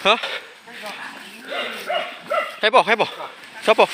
Hả? Hay bỏ. Sao bỏ?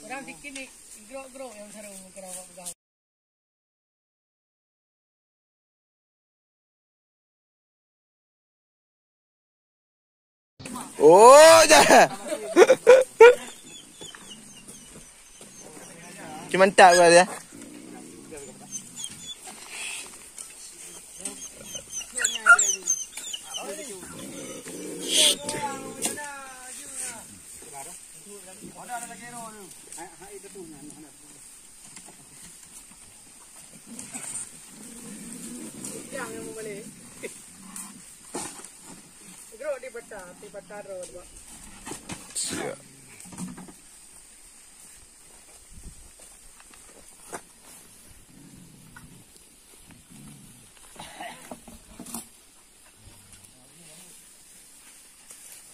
Orang dikit ni gerok-gerok yang sarung kerawak pegang. Oh, jangan. Cuma tak gua dia. Yang mau balik. Grow di peta road, Pak. Siap.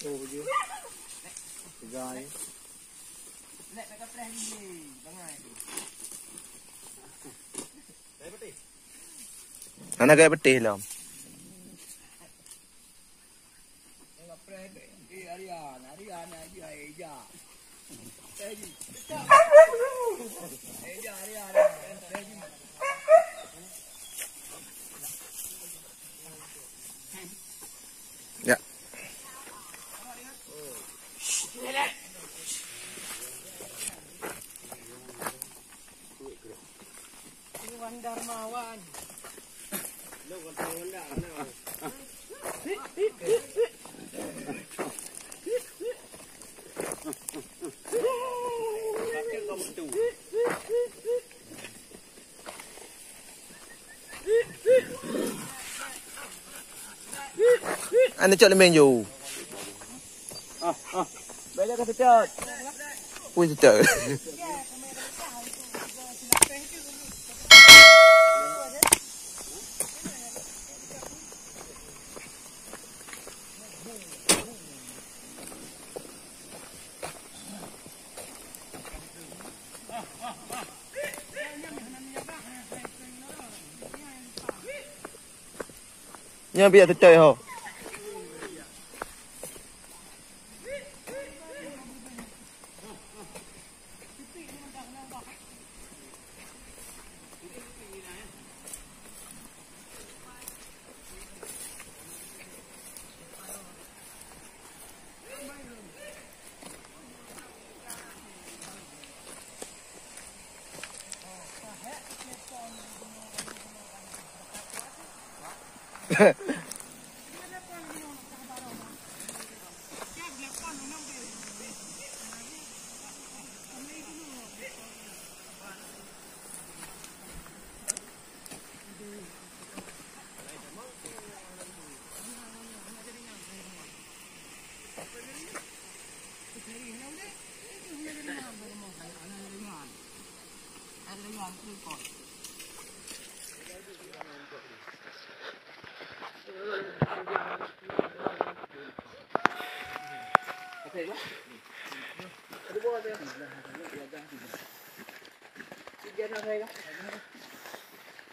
Oh, dia. Segai. Lek tak press ni. Bangai tu. Mana gaya betih lah. Tengok press. Arian aja Eja. Eja Arian. Ya. Iwan Darmawan. Anh chọn lên mình dù. Bây giờ có thể chơi. Ui trời. Nhưng bây giờ tôi chơi hả?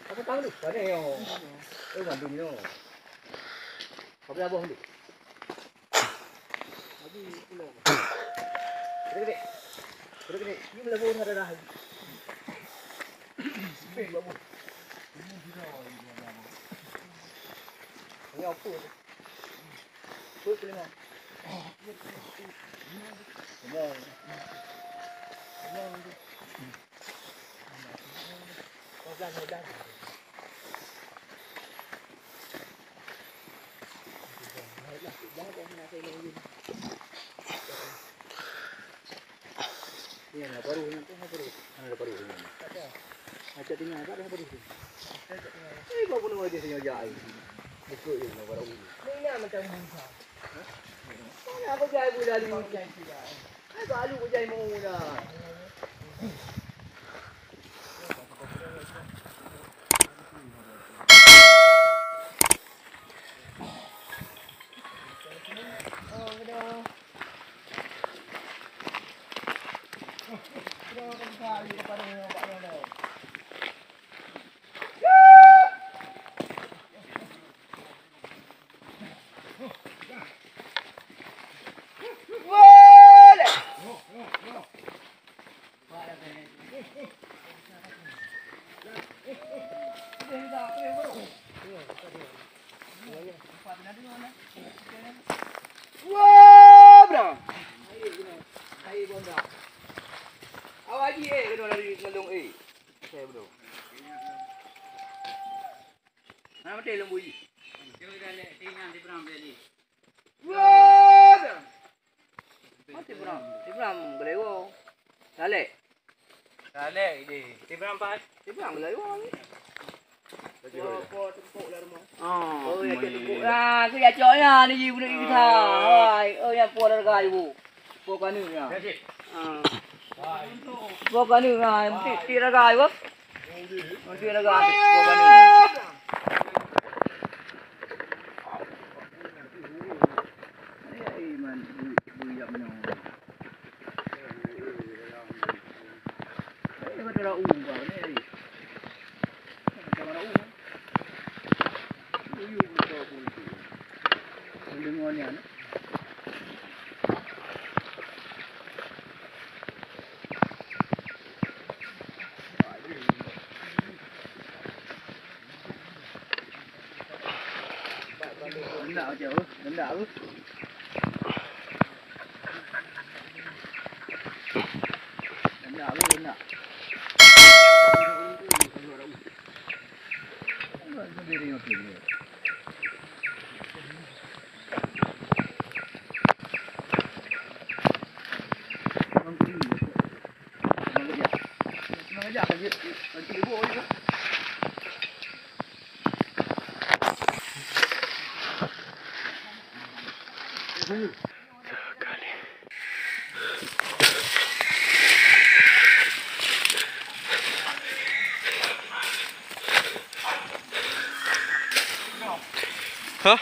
Apa tahu tu? Ada yang. Bandung ni. Apa abang tu? Abi pulau. Gede. Ni mula bawa ada dah. Big babu. Ini apa tu? Tu kelima. Hujan. Ini ada baru ni tu, ada baru ni. Macam tinggal tak ada baru tu. Bawa pun ada sini aja. Ikut je nak baru. Ni macam busa. Apa jai budak ni? Baru jai mau dah. Wah, bro. Ayo bonda. Awak lagi kena lari ngelung Saya bro. Mana betul lembu ni? Dia dah lek tinggal di Bram tadi. Wah! Mati Bram. Di Bram gelewo. Salek. Salek ni. Di Bram pas. Di Bram gelewo ni. Oh, ya tepuk. Ah, saya caknya ni ibu nak kita. Hai, oh ya puan harga ibu. Puan ni ya. Ah. Puan ni ya, mesti tiraga ibu. Mesti tiraga puan ni. Ai man, buyak menyo. Ai betul lah ba ni. Kamera Dengar ni ana. Rendak je, rendak tu. Rendak tu, rendak. Sendiri okey. Hả?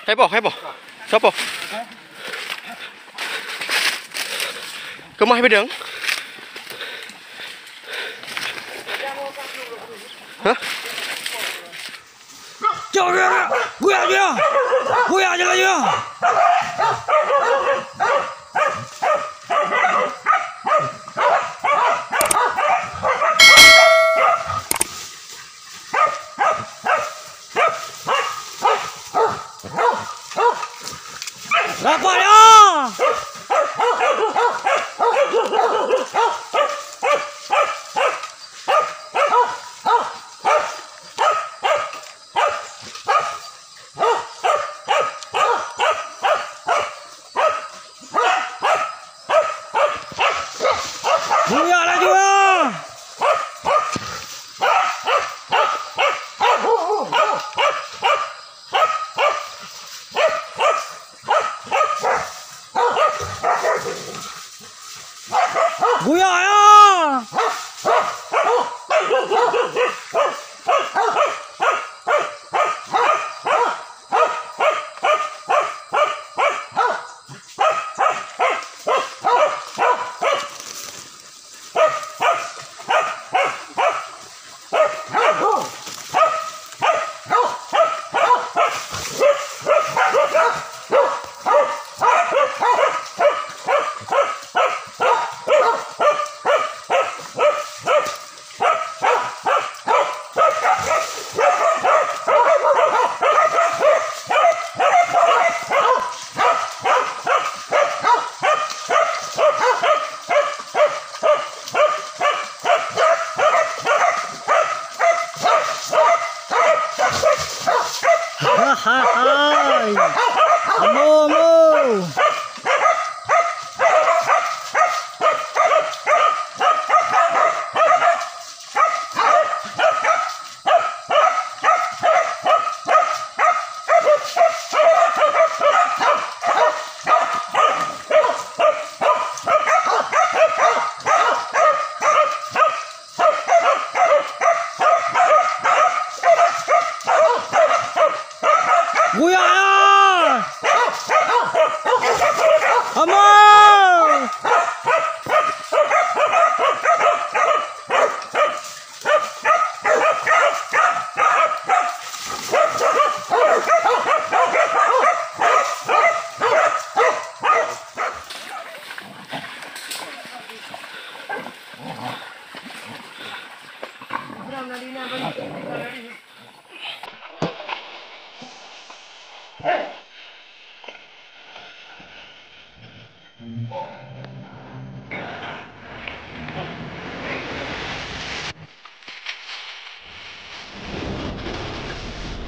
Hai bỏ. Siapa? Kemah bidang? Hah? Jangan, buya je lagi. Dapat ya. Buya lagi ya. Buya ya. Hai. Amo. Buya ya. Amo.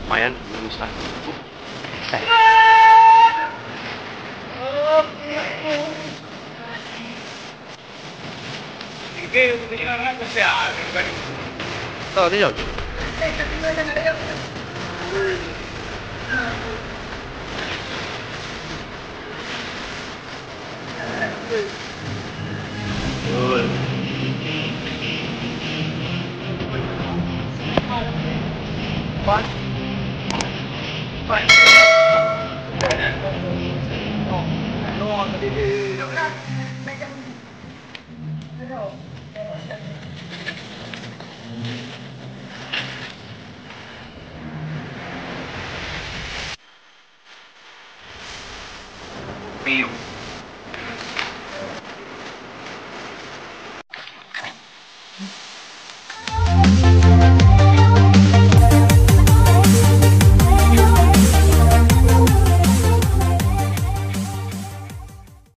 Lumayan bisa. Tahu dia. Piu.